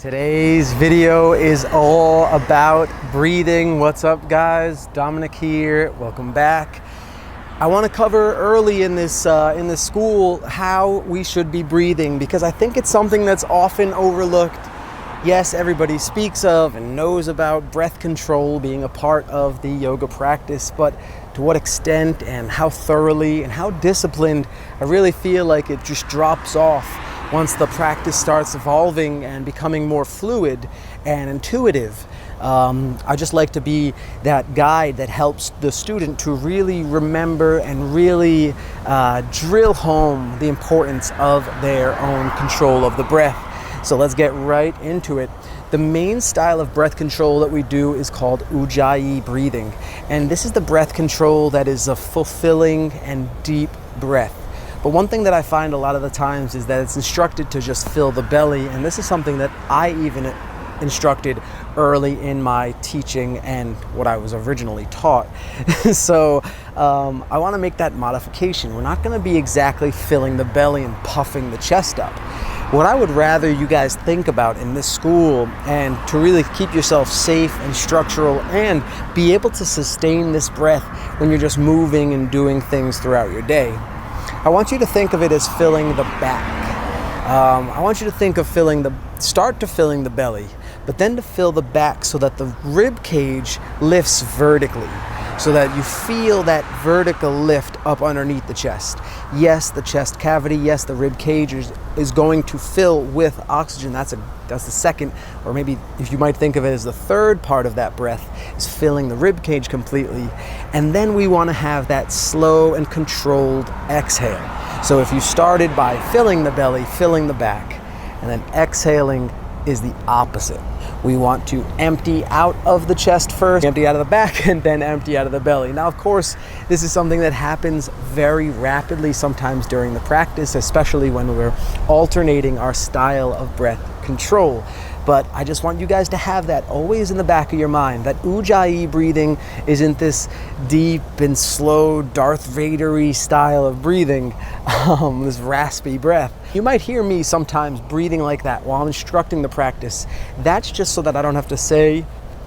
Today's video is all about breathing. What's up, guys? Dominic here. Welcome back. I want to cover early in this school how we should be breathing, because I think it's something that's often overlooked. Yes, everybody speaks of and knows about breath control being a part of the yoga practice, but to what extent and how thoroughly and how disciplined, I really feel like it just drops off once the practice starts evolving and becoming more fluid and intuitive. I just like to be that guide that helps the student to really remember and really drill home the importance of their own control of the breath. So let's get right into it. The main style of breath control that we do is called Ujjayi breathing. And this is the breath control that is a fulfilling and deep breath. But one thing that I find a lot of the times is that it's instructed to just fill the belly, and this is something that I even instructed early in my teaching and what I was originally taught. So I want to make that modification. We're not going to be exactly filling the belly and puffing the chest up. What I would rather you guys think about in this school, and to really keep yourself safe and structural and be able to sustain this breath when you're just moving and doing things throughout your day, I want you to think of it as filling the back. I want you to think of filling the belly, but then to fill the back so that the rib cage lifts vertically, so that you feel that vertical lift up underneath the chest. Yes, the chest cavity, yes, the rib cage is going to fill with oxygen. That's the second, or maybe if you might think of it as the third part of that breath, is filling the rib cage completely. And then we want to have that slow and controlled exhale. So if you started by filling the belly, filling the back, and then exhaling is the opposite. We want to empty out of the chest first, empty out of the back, and then empty out of the belly. Now, of course, this is something that happens very rapidly sometimes during the practice, especially when we're alternating our style of breath control. But I just want you guys to have that always in the back of your mind, that Ujjayi breathing isn't this deep and slow Darth Vader-y style of breathing, this raspy breath. You might hear me sometimes breathing like that while I'm instructing the practice. That's just so that I don't have to say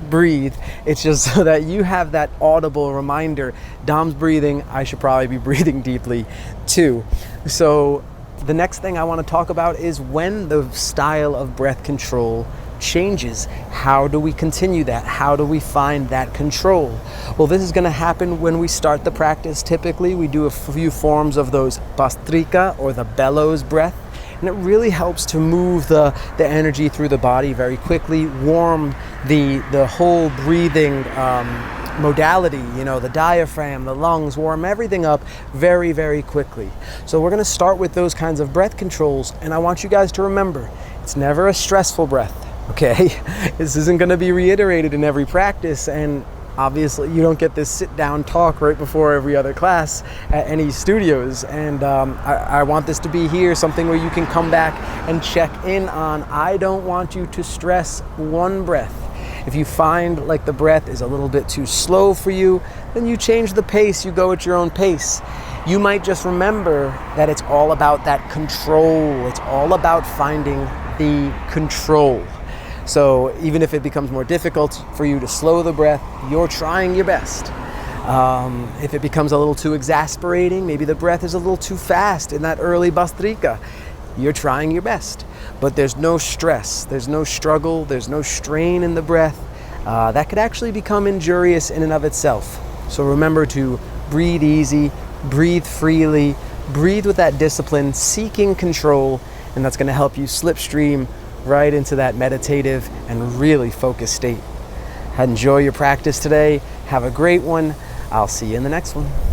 breathe. It's just so that you have that audible reminder, Dom's breathing, I should probably be breathing deeply too. So the next thing I want to talk about is when the style of breath control changes. How do we continue that? How do we find that control? Well, this is going to happen when we start the practice. Typically, we do a few forms of those Bhastrika, or the bellows breath, and it really helps to move the energy through the body very quickly, warm the whole breathing modality, the diaphragm, the lungs, warm everything up very, very quickly. So we're going to start with those kinds of breath controls, and I want you guys to remember, it's never a stressful breath, okay? This isn't going to be reiterated in every practice, and obviously you don't get this sit-down talk right before every other class at any studios, and I want this to be here, something where you can come back and check in on. I don't want you to stress one breath. If you find like the breath is a little bit too slow for you, then you change the pace, you go at your own pace. You might just remember that it's all about that control. It's all about finding the control. So even if it becomes more difficult for you to slow the breath, you're trying your best. If it becomes a little too exasperating, maybe the breath is a little too fast in that early Bhastrika, you're trying your best. But there's no stress, there's no struggle, there's no strain in the breath. That could actually become injurious in and of itself. So remember to breathe easy, breathe freely, breathe with that discipline, seeking control, and that's going to help you slipstream right into that meditative and really focused state. Enjoy your practice today. Have a great one. I'll see you in the next one.